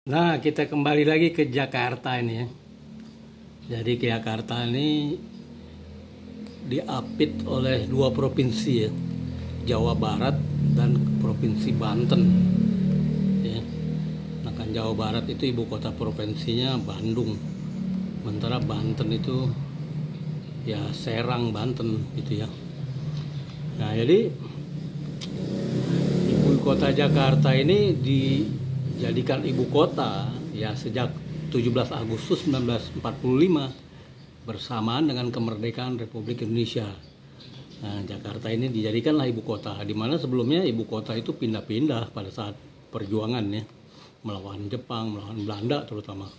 Nah, kita kembali lagi ke Jakarta ini ya. Jadi ke Jakarta ini diapit oleh dua provinsi ya, Jawa Barat dan Provinsi Banten. Ya. Nah kan Jawa Barat itu ibu kota provinsinya Bandung, sementara Banten itu ya Serang Banten gitu ya. Nah jadi ibu kota Jakarta ini dijadikan ibu kota ya sejak 17 Agustus 1945 bersamaan dengan kemerdekaan Republik Indonesia. Nah, Jakarta ini dijadikanlah ibu kota, di mana sebelumnya ibu kota itu pindah-pindah pada saat perjuangan ya, melawan Jepang, melawan Belanda terutama,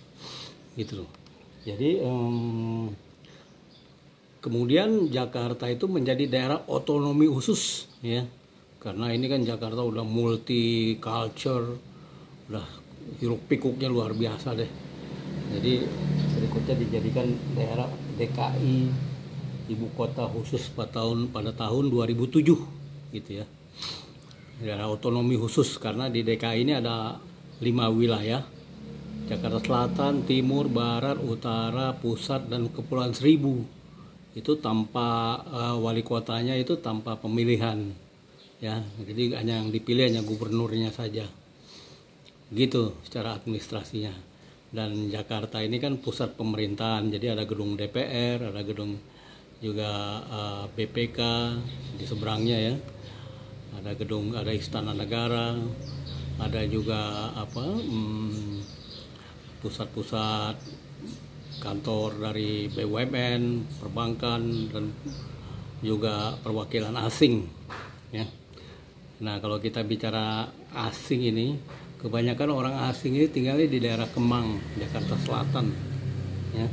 gitu. Jadi kemudian Jakarta itu menjadi daerah otonomi khusus ya, karena ini kan Jakarta udah multi culture, udah hiruk pikuknya luar biasa deh. Jadi berikutnya dijadikan daerah DKI ibu kota khusus pada tahun 2007 gitu ya. Daerah otonomi khusus karena di DKI ini ada 5 wilayah: Jakarta Selatan, Timur, Barat, Utara, Pusat, dan Kepulauan Seribu. Itu tanpa wali kotanya, itu tanpa pemilihan ya. Jadi hanya yang dipilih hanya gubernurnya saja. Gitu secara administrasinya. Dan Jakarta ini kan pusat pemerintahan, jadi ada gedung DPR, ada gedung juga BPK di seberangnya ya, ada gedung, ada Istana Negara, ada juga pusat-pusat kantor dari BUMN, perbankan, dan juga perwakilan asing ya. Nah kalau kita bicara asing ini, kebanyakan orang asing ini tinggalnya di daerah Kemang, Jakarta Selatan ya.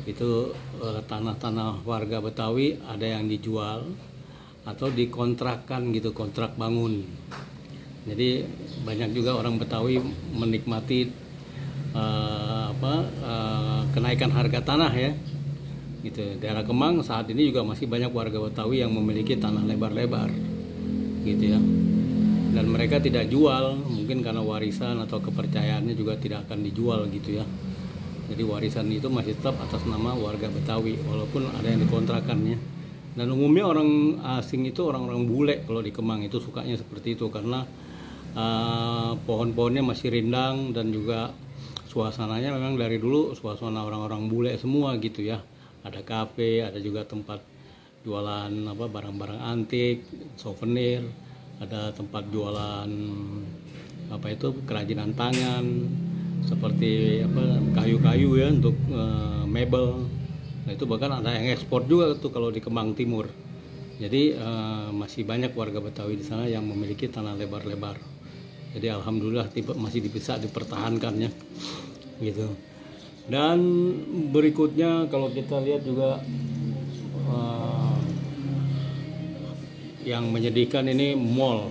Itu tanah-tanah warga Betawi ada yang dijual atau dikontrakkan gitu, kontrak bangun. Jadi banyak juga orang Betawi menikmati kenaikan harga tanah ya. Gitu. Daerah Kemang saat ini juga masih banyak warga Betawi yang memiliki tanah lebar-lebar gitu ya. Dan mereka tidak jual, mungkin karena warisan atau kepercayaannya juga tidak akan dijual gitu ya. Jadi warisan itu masih tetap atas nama warga Betawi walaupun ada yang dikontrakannya. Dan umumnya orang asing itu orang-orang bule kalau di Kemang itu sukanya seperti itu karena pohon-pohonnya masih rindang dan juga suasananya memang dari dulu suasana orang-orang bule semua gitu ya. Ada kafe, ada juga tempat jualan barang-barang antik, souvenir, ada tempat jualan kerajinan tangan seperti kayu-kayu ya untuk mebel. Nah itu bahkan ada yang ekspor juga tuh kalau di Kemang Timur. Jadi masih banyak warga Betawi di sana yang memiliki tanah lebar-lebar. Jadi alhamdulillah masih bisa dipertahankannya gitu. Dan berikutnya kalau kita lihat juga yang menyedihkan ini mall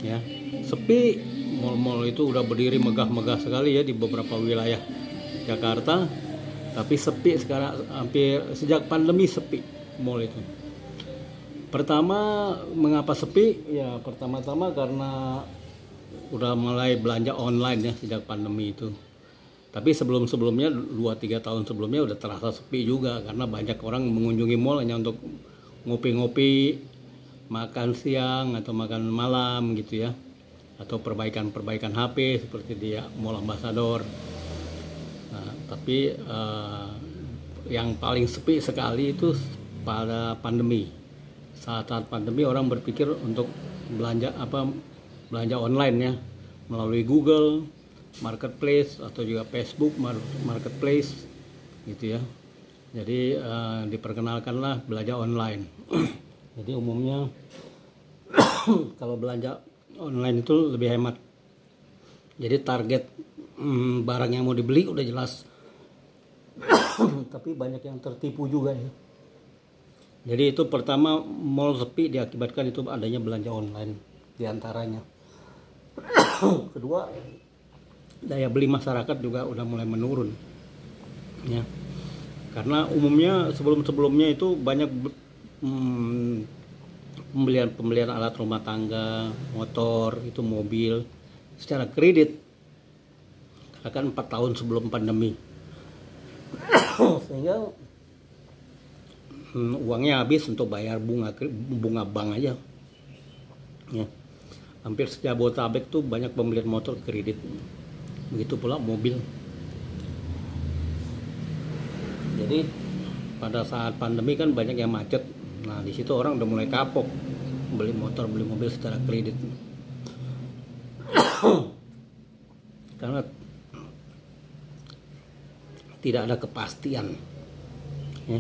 ya, sepi. Mall-mall itu udah berdiri megah-megah sekali ya di beberapa wilayah Jakarta, tapi sepi sekarang, hampir sejak pandemi sepi mall itu. Pertama mengapa sepi ya, pertama-tama karena udah mulai belanja online ya sejak pandemi itu. Tapi sebelum-sebelumnya 2-3 tahun sebelumnya udah terasa sepi juga karena banyak orang mengunjungi mall hanya untuk ngopi-ngopi, makan siang atau makan malam gitu ya, atau perbaikan HP seperti di Mall Ambassador. Nah, tapi yang paling sepi sekali itu pada pandemi. Saat pandemi orang berpikir untuk belanja online ya, melalui Google Marketplace atau juga Facebook Marketplace gitu ya. Jadi diperkenalkanlah belanja online. Jadi umumnya kalau belanja online itu lebih hemat. Jadi target barang yang mau dibeli udah jelas. Tapi banyak yang tertipu juga ya. Jadi itu pertama, mall sepi diakibatkan itu adanya belanja online diantaranya. Kedua, daya beli masyarakat juga udah mulai menurun ya. Karena umumnya sebelum-sebelumnya itu banyak pembelian alat rumah tangga, motor, itu mobil secara kredit. akan 4 tahun sebelum pandemi. Sehingga uangnya habis untuk bayar bunga bank aja ya. Hampir sejabodetabek tuh banyak pembelian motor kredit, begitu pula mobil. Jadi pada saat pandemi kan banyak yang macet, nah di situ orang udah mulai kapok beli motor beli mobil secara kredit karena tidak ada kepastian ya.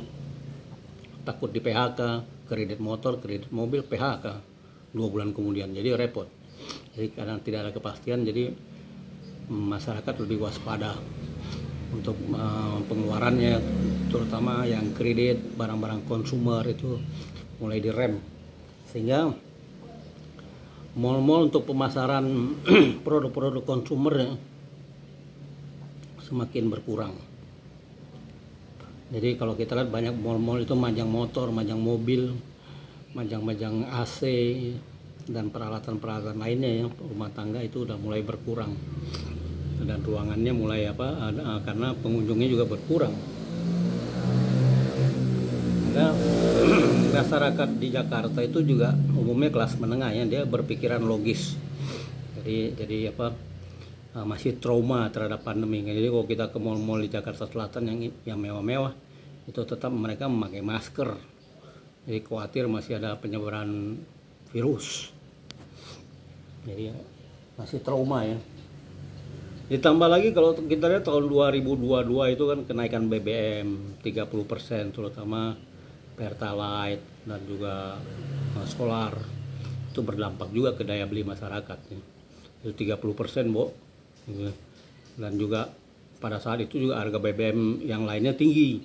Takut di PHK, kredit motor, kredit mobil, PHK 2 bulan kemudian, jadi repot. Jadi karena tidak ada kepastian, jadi masyarakat lebih waspada untuk pengeluarannya, terutama yang kredit, barang-barang konsumer itu mulai direm. Sehingga mal-mal untuk pemasaran produk-produk konsumer semakin berkurang. Jadi kalau kita lihat banyak mal-mal itu majang motor, majang mobil, majang-majang AC dan peralatan-peralatan lainnya yang rumah tangga itu udah mulai berkurang. Dan ruangannya mulai karena pengunjungnya juga berkurang. Nah, masyarakat di Jakarta itu juga umumnya kelas menengah ya, dia berpikiran logis. Jadi masih trauma terhadap pandemi. Jadi kalau kita ke mal-mal di Jakarta Selatan yang mewah-mewah itu tetap mereka memakai masker. Jadi khawatir masih ada penyebaran virus. Jadi masih trauma ya. Ditambah lagi kalau kita lihat tahun 2022 itu kan kenaikan BBM 30%, terutama Pertalite dan juga solar. Itu berdampak juga ke daya beli masyarakat. Itu 30%, Bo. Dan juga pada saat itu juga harga BBM yang lainnya tinggi.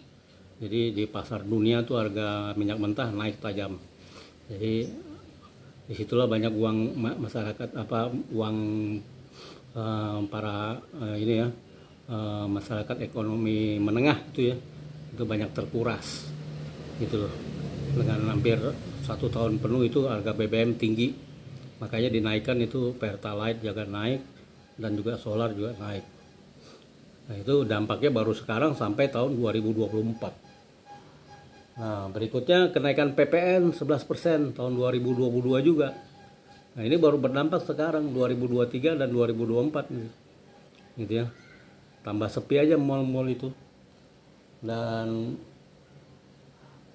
Jadi di pasar dunia tuh harga minyak mentah naik tajam. Jadi disitulah banyak uang masyarakat uang para masyarakat ekonomi menengah itu ya, itu banyak terkuras gitu loh. Dengan hampir 1 tahun penuh itu harga BBM tinggi, makanya dinaikkan itu Pertalite juga naik dan juga solar juga naik. Nah itu dampaknya baru sekarang sampai tahun 2024. Nah berikutnya kenaikan PPN 11% tahun 2022 juga. Nah ini baru berdampak sekarang 2023 dan 2024 gitu ya. Tambah sepi aja mal-mal itu. Dan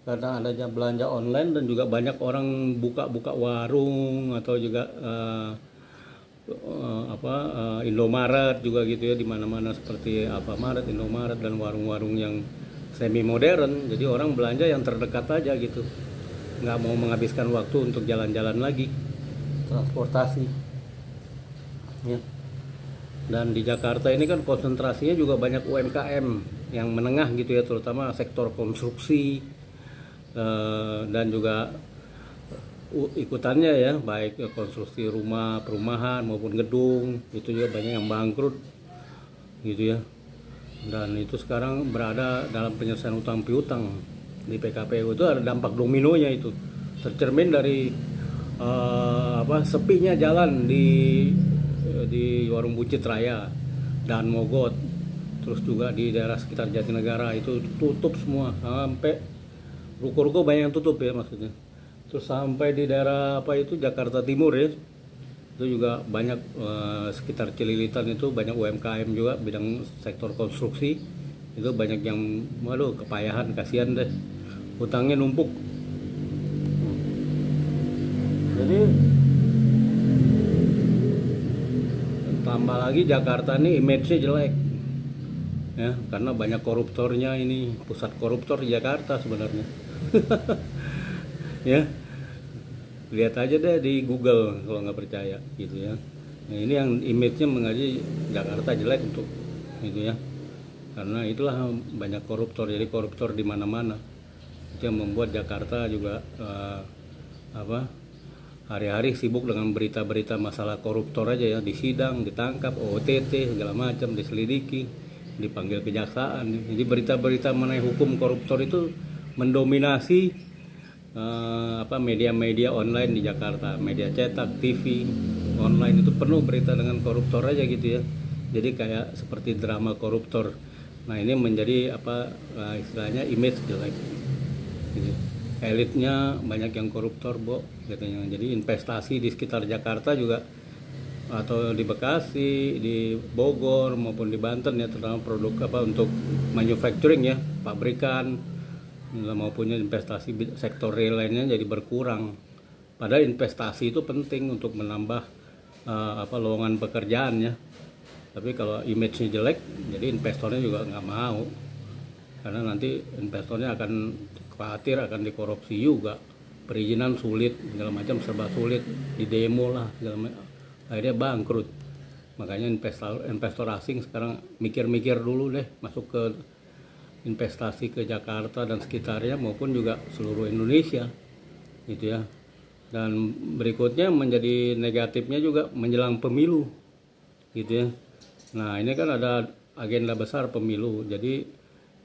karena adanya belanja online dan juga banyak orang buka warung atau juga Indomaret juga gitu ya, di mana-mana seperti Alfamaret, Indomaret dan warung-warung yang semi modern. Jadi orang belanja yang terdekat aja gitu. Nggak mau menghabiskan waktu untuk jalan-jalan lagi. Transportasi ya. Dan di Jakarta ini kan konsentrasinya juga banyak UMKM yang menengah gitu ya, terutama sektor konstruksi dan juga ikutannya ya, baik konstruksi rumah, perumahan maupun gedung, itu juga banyak yang bangkrut gitu ya. Dan itu sekarang berada dalam penyelesaian utang piutang di PKPU. Itu ada dampak dominonya, itu tercermin dari sepinya jalan di warung Buncit Raya dan Mogot, terus juga di daerah sekitar Jatinegara itu tutup semua, sampai ruko-ruko banyak yang tutup ya maksudnya. Terus sampai di daerah Jakarta Timur ya, itu juga banyak sekitar Cililitan itu banyak UMKM juga bidang sektor konstruksi, itu banyak yang kepayahan, kasihan deh, hutangnya numpuk. Jadi tambah lagi Jakarta ini image-nya jelek ya, karena banyak koruptornya. Ini pusat koruptor di Jakarta sebenarnya. Ya, lihat aja deh di Google kalau nggak percaya gitu ya. Nah, ini yang image-nya mengaji Jakarta jelek untuk gitu ya, karena itulah banyak koruptor. Jadi koruptor di mana-mana itu yang membuat Jakarta juga hari-hari sibuk dengan berita-berita masalah koruptor aja ya, di sidang, ditangkap, OTT segala macam, diselidiki, dipanggil kejaksaan. Jadi berita-berita mengenai hukum koruptor itu mendominasi media-media online di Jakarta. Media cetak, TV, online itu penuh berita dengan koruptor aja gitu ya. jadi kayak seperti drama koruptor. Nah ini menjadi apa istilahnya image jelek gitu. Elitnya banyak yang koruptor, Bo, katanya. Jadi investasi di sekitar Jakarta juga, atau di Bekasi, di Bogor maupun di Banten ya, terutama produk apa untuk manufacturing ya, pabrikan maupun investasi sektor real lainnya jadi berkurang. Padahal investasi itu penting untuk menambah apa lowongan pekerjaan ya. Tapi kalau image-nya jelek, jadi investornya juga nggak mau, karena nanti investornya akan khawatir akan dikorupsi juga, perizinan sulit, segala macam serba sulit, di demo lah, segala macam, akhirnya bangkrut. Makanya investor asing sekarang mikir-mikir dulu deh masuk ke investasi ke Jakarta dan sekitarnya maupun juga seluruh Indonesia gitu ya. Dan berikutnya menjadi negatifnya juga menjelang pemilu gitu ya. Nah ini kan ada agenda besar pemilu, jadi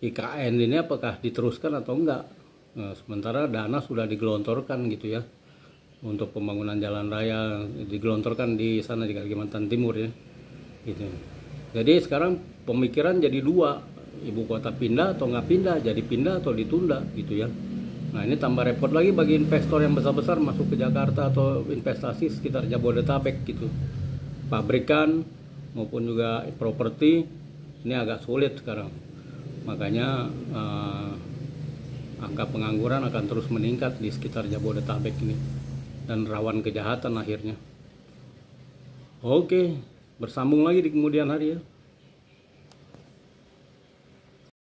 IKN ini apakah diteruskan atau enggak. Nah, sementara dana sudah digelontorkan gitu ya untuk pembangunan jalan raya, digelontorkan di sana di Kalimantan Timur ya gitu. Jadi sekarang pemikiran jadi dua, ibu kota pindah atau nggak pindah, jadi pindah atau ditunda gitu ya. Nah ini tambah repot lagi bagi investor yang besar-besar masuk ke Jakarta atau investasi sekitar Jabodetabek gitu, pabrikan maupun juga properti ini agak sulit sekarang. Makanya angka pengangguran akan terus meningkat di sekitar Jabodetabek ini dan rawan kejahatan akhirnya. Oke, bersambung lagi di kemudian hari ya.